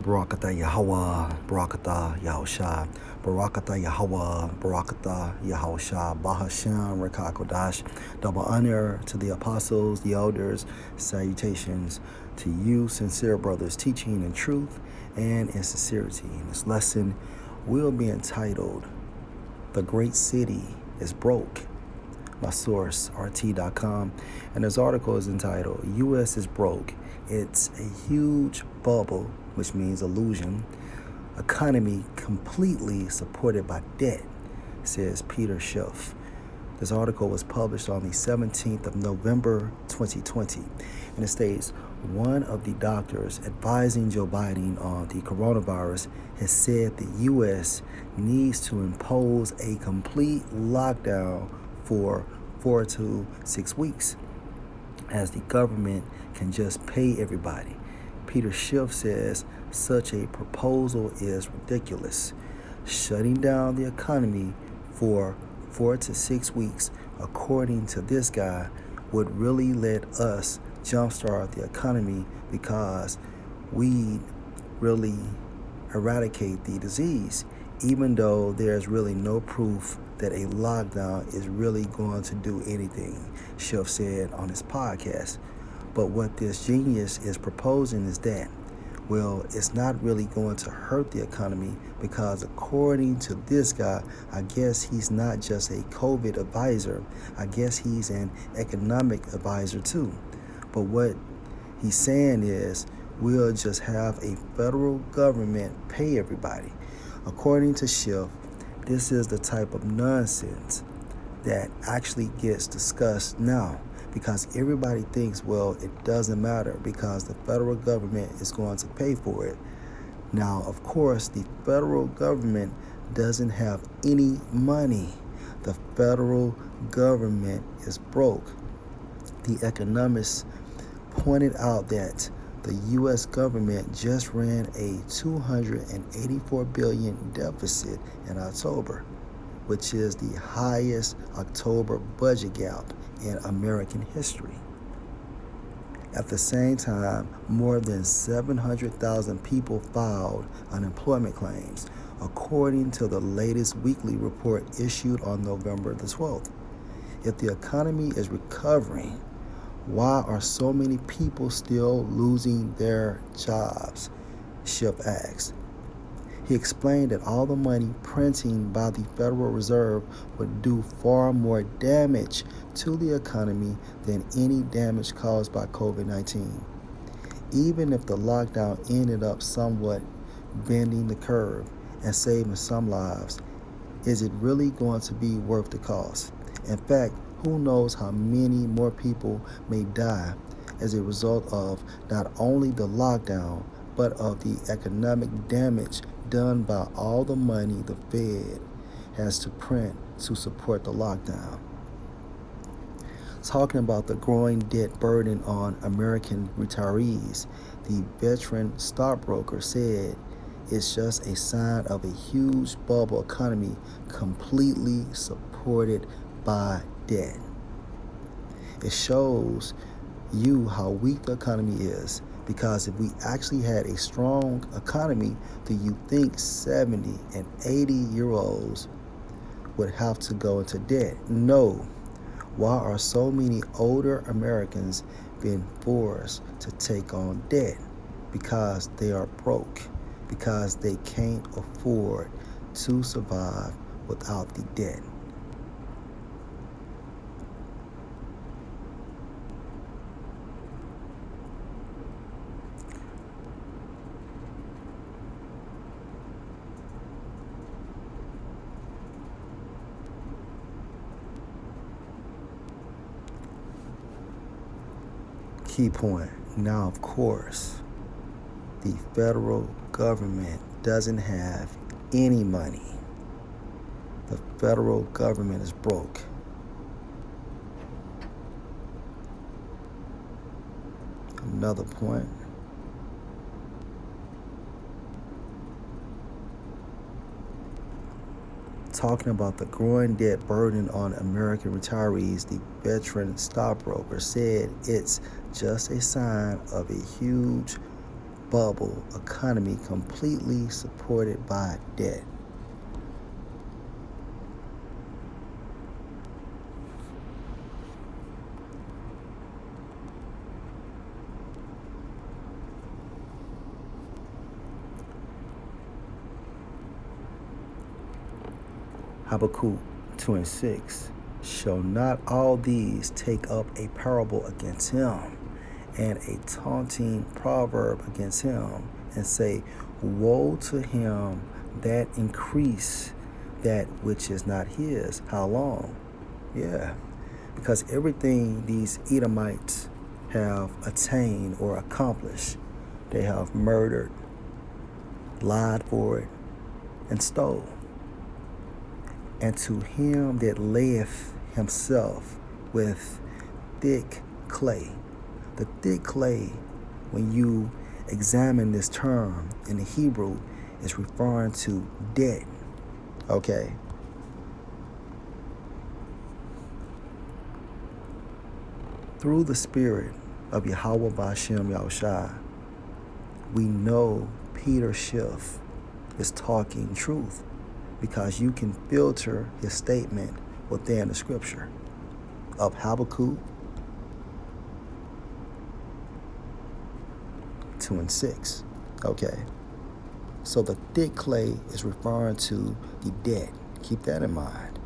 Barakatah Yahweh, Barakatah Yahusha, Barakatah Yahweh, Barakatah Yahusha, Bahashem, Rekakodash. Double honor to the apostles, the elders, salutations to you, sincere brothers, teaching in truth and in sincerity. This lesson will be entitled, The Great City is Broke. My source, RT.com, and this article is entitled, U.S. is Broke. It's a huge bubble, which means illusion, economy completely supported by debt, says Peter Schiff. This article was published on the 17th of November, 2020, and it states, one of the doctors advising Joe Biden on the coronavirus has said the U.S. needs to impose a complete lockdown for 4 to 6 weeks, as the government can just pay everybody. Peter Schiff says such a proposal is ridiculous. Shutting down the economy for 4 to 6 weeks, according to this guy, would really let us jumpstart the economy because we really eradicate the disease, even though there's really no proof that a lockdown is really going to do anything, Schiff said on his podcast. But what this genius is proposing is that, well, it's not really going to hurt the economy because according to this guy, I guess he's not just a COVID advisor. I guess he's an economic advisor too. But what he's saying is we'll just have a federal government pay everybody. According to Schiff, this is the type of nonsense that actually gets discussed now because everybody thinks, well, it doesn't matter because the federal government is going to pay for it. Now, of course, the federal government doesn't have any money. The federal government is broke. The economists pointed out that the U.S. government just ran a $284 billion deficit in October, which is the highest October budget gap in American history. At the same time, more than 700,000 people filed unemployment claims, according to the latest weekly report issued on November the 12th. If the economy is recovering, why are so many people still losing their jobs? Schiff asked. He explained that all the money printing by the Federal Reserve would do far more damage to the economy than any damage caused by COVID-19. Even if the lockdown ended up somewhat bending the curve and saving some lives, is it really going to be worth the cost? In fact, who knows how many more people may die as a result of not only the lockdown, but of the economic damage done by all the money the Fed has to print to support the lockdown. Talking about the growing debt burden on American retirees, the veteran stockbroker said it's just a sign of a huge bubble economy completely supported by debt. It shows you how weak the economy is, because if we actually had a strong economy, do you think 70 and 80-year-olds would have to go into debt? No. Why are so many older Americans being forced to take on debt? Because they are broke, because they can't afford to survive without the debt. Key point. Now, of course, the federal government doesn't have any money. The federal government is broke. Another point. Talking about the growing debt burden on American retirees, the veteran stockbroker said it's just a sign of a huge bubble economy completely supported by debt. Habakkuk 2:6. Shall not all these take up a parable against him, and a taunting proverb against him, and say, woe to him that increase that which is not his? How long? Yeah, because everything these Edomites have attained or accomplished, they have murdered, lied for it, and stole. And to him that layeth himself with thick clay. The thick clay, when you examine this term in the Hebrew, is referring to debt. Okay? Through the spirit of Yahweh B'Shem Yahushua, we know Peter Schiff is talking truth, because you can filter his statement within the scripture of Habakkuk 2:6. Okay. So the thick clay is referring to the debt. Keep that in mind.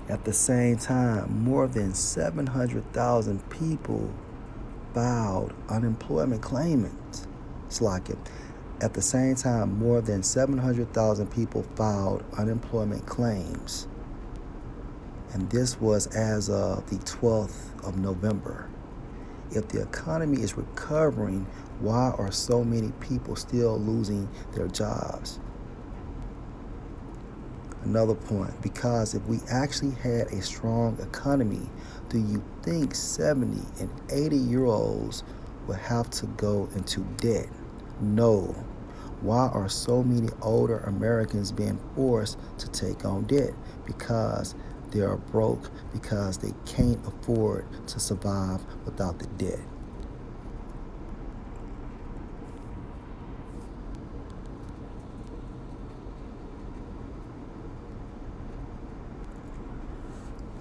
At the same time, more than 700,000 people filed unemployment claimants. It's like it. At the same time, more than 700,000 people filed unemployment claims. And this was as of the 12th of November. If the economy is recovering, why are so many people still losing their jobs? Another point, because if we actually had a strong economy, do you think 70 and 80-year-olds would have to go into debt? No. Why are so many older Americans being forced to take on debt? Because they are broke, because they can't afford to survive without the debt.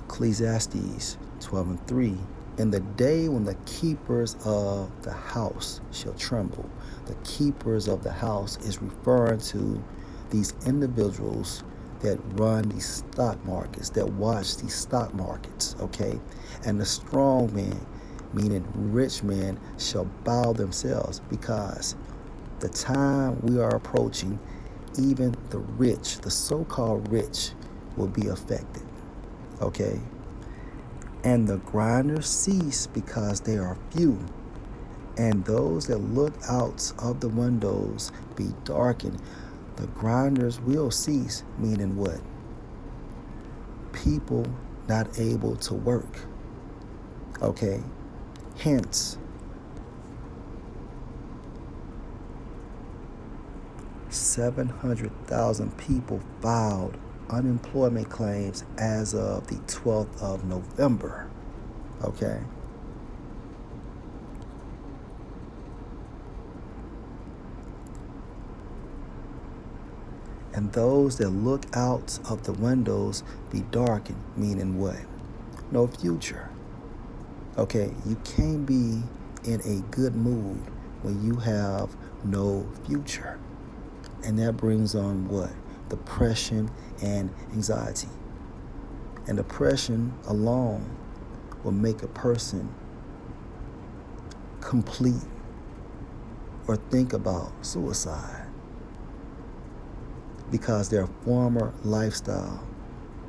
Ecclesiastes 12:3. In the day when the keepers of the house shall tremble. The keepers of the house is referring to these individuals that run these stock markets, that watch these stock markets, okay? And the strong men, meaning rich men, shall bow themselves, because the time we are approaching, even the rich, the so-called rich, will be affected, okay? And the grinders cease because they are few. And those that look out of the windows be darkened. The grinders will cease, meaning what? People not able to work. Okay? Hence, 700,000 people filed unemployment claims as of the 12th of November. Okay? And those that look out of the windows be darkened, meaning what? No future. Okay, you can't be in a good mood when you have no future. And that brings on what? Depression and anxiety. And depression alone will make a person complete or think about suicide, because their former lifestyle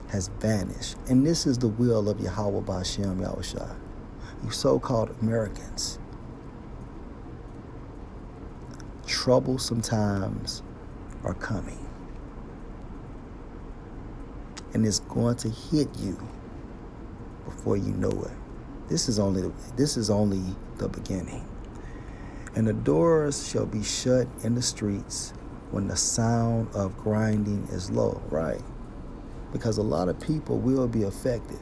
has vanished. And this is the will of Yahweh B'Shem Yahushua. You so-called Americans, troublesome times are coming. And it's going to hit you before you know it. This is only the beginning. And the doors shall be shut in the streets when the sound of grinding is low, right? Because a lot of people will be affected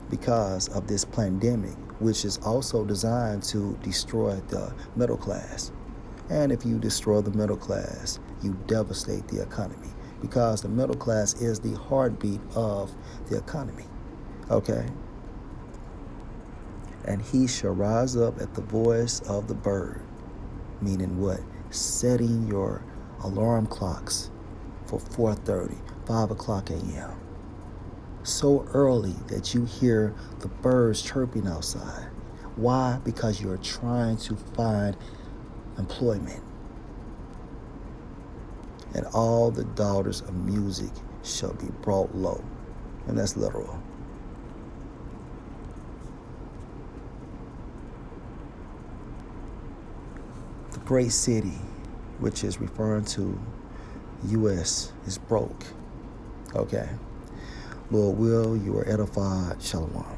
because of this pandemic which is also designed to destroy the middle class. And if you destroy the middle class, you devastate the economy, because the middle class is the heartbeat of the economy. Okay? And he shall rise up at the voice of the bird, meaning what? Setting your alarm clocks for 4:30, 5 o'clock a.m. So early that you hear the birds chirping outside. Why? Because you're trying to find employment. And all the daughters of music shall be brought low. And that's literal. The great city, which is referring to U.S., is broke. Okay. Lord will, you are edified. Shalom.